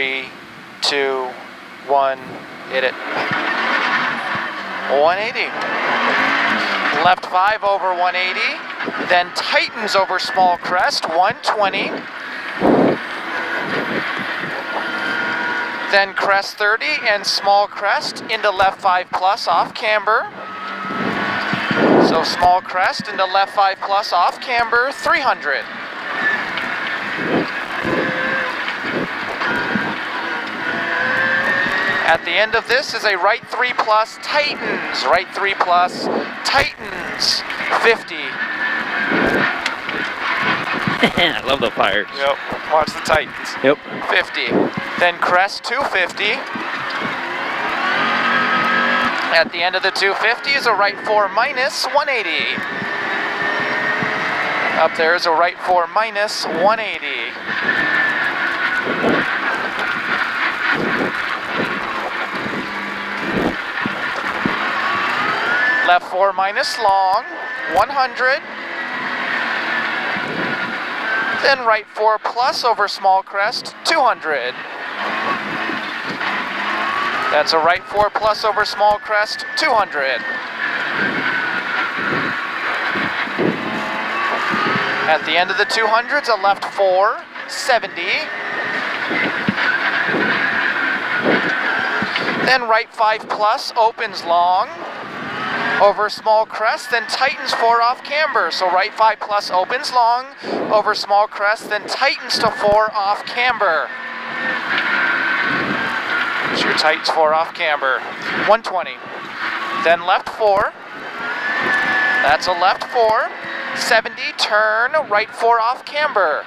3, 2, 1, hit it. 180. Left 5 over 180, then tightens over small crest, 120. Then crest 30 and small crest into left 5 plus off camber. So small crest into left 5 plus off camber, 300. At the end of this is a right 3 plus tightens, right 3 plus tightens, 50. I love the fires. Yep, watch the tightens. Yep. 50. Then crest 250. At the end of the 250 is a right 4 minus 180. Up there is a right 4 minus 180. Left 4 minus long, 100. Then right 4 plus over small crest, 200. That's a right 4 plus over small crest, 200. At the end of the 200s, a left 4, 70. Then right 5 plus opens long over small crest, then tightens 4 off camber. So right 5 plus opens long over small crest, then tightens to 4 off camber. So your tightens 4 off camber. 120. Then left 4. That's a left 4. 70, turn, right 4 off camber.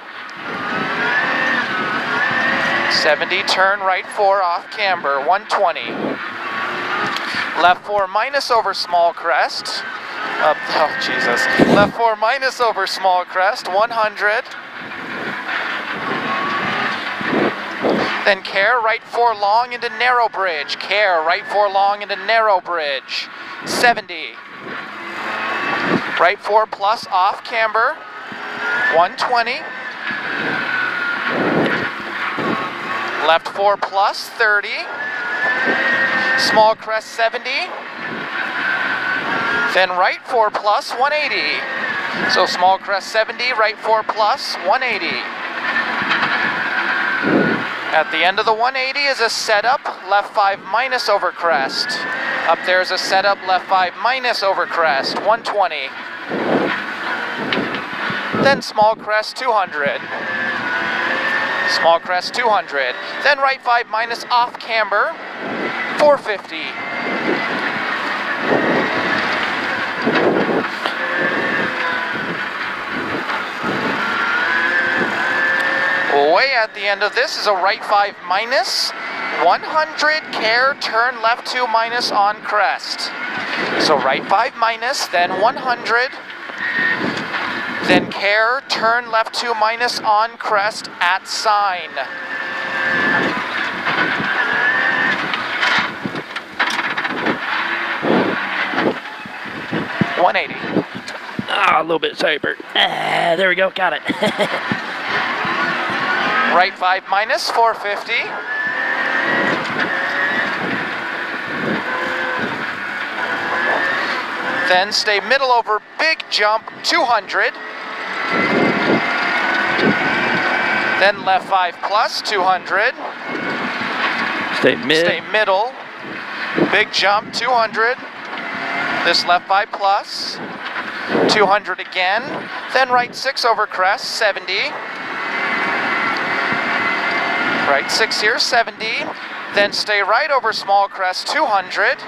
70, turn, right 4 off camber. 120. Left 4 minus over small crest. Oh, Jesus. Left 4 minus over small crest, 100. Then care, right 4 long into narrow bridge. Care, right 4 long into narrow bridge, 70. Right 4 plus off camber, 120. Left 4 plus, 30. Small crest 70, then right 4 plus 180. So small crest 70, right 4 plus 180. At the end of the 180 is a setup, left 5 minus over crest. Up there is a setup, left 5 minus over crest, 120. Then small crest 200. Small crest 200. Then right 5 minus off camber, 450. Way at the end of this is a right 5 minus, 100, care, turn left 2 minus on crest. So right 5 minus, then 100, then care, turn left 2 minus on crest at sign. $180. Ah, a little bit safer. There we go, got it. Right 5 minus, 450. Then stay middle over big jump, 200. Then left 5 plus, 200. Stay mid. Stay middle, big jump, 200. This left 5 plus, 200 again. Then right 6 over crest, 70. Right 6 here, 70. Then stay right over small crest, 200.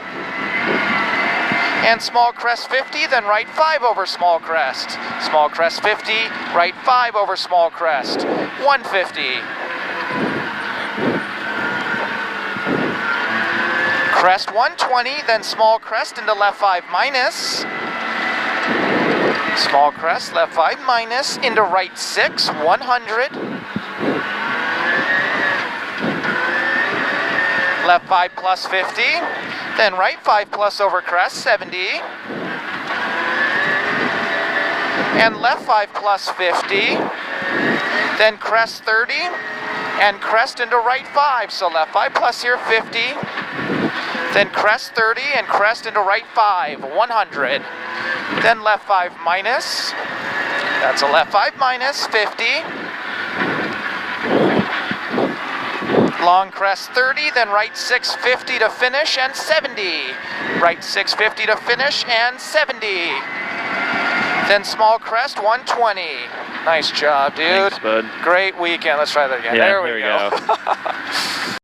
And small crest 50, then right 5 over small crest. Small crest 50, right 5 over small crest, 150. Crest 120, then small crest into left 5 minus. Small crest, left 5 minus, into right 6, 100. Left 5 plus 50, then right 5 plus over crest, 70. And left 5 plus 50, then crest 30, and crest into right 5. So left 5 plus here, 50. Then crest 30 and crest into right 5, 100. Then left 5 minus. That's a left 5 minus, 50. Long crest 30, then right 650 to finish and 70. Right 650 to finish and 70. Then small crest 120. Nice job, dude. Thanks, bud. Great weekend. Let's try that again. Yeah, there we go.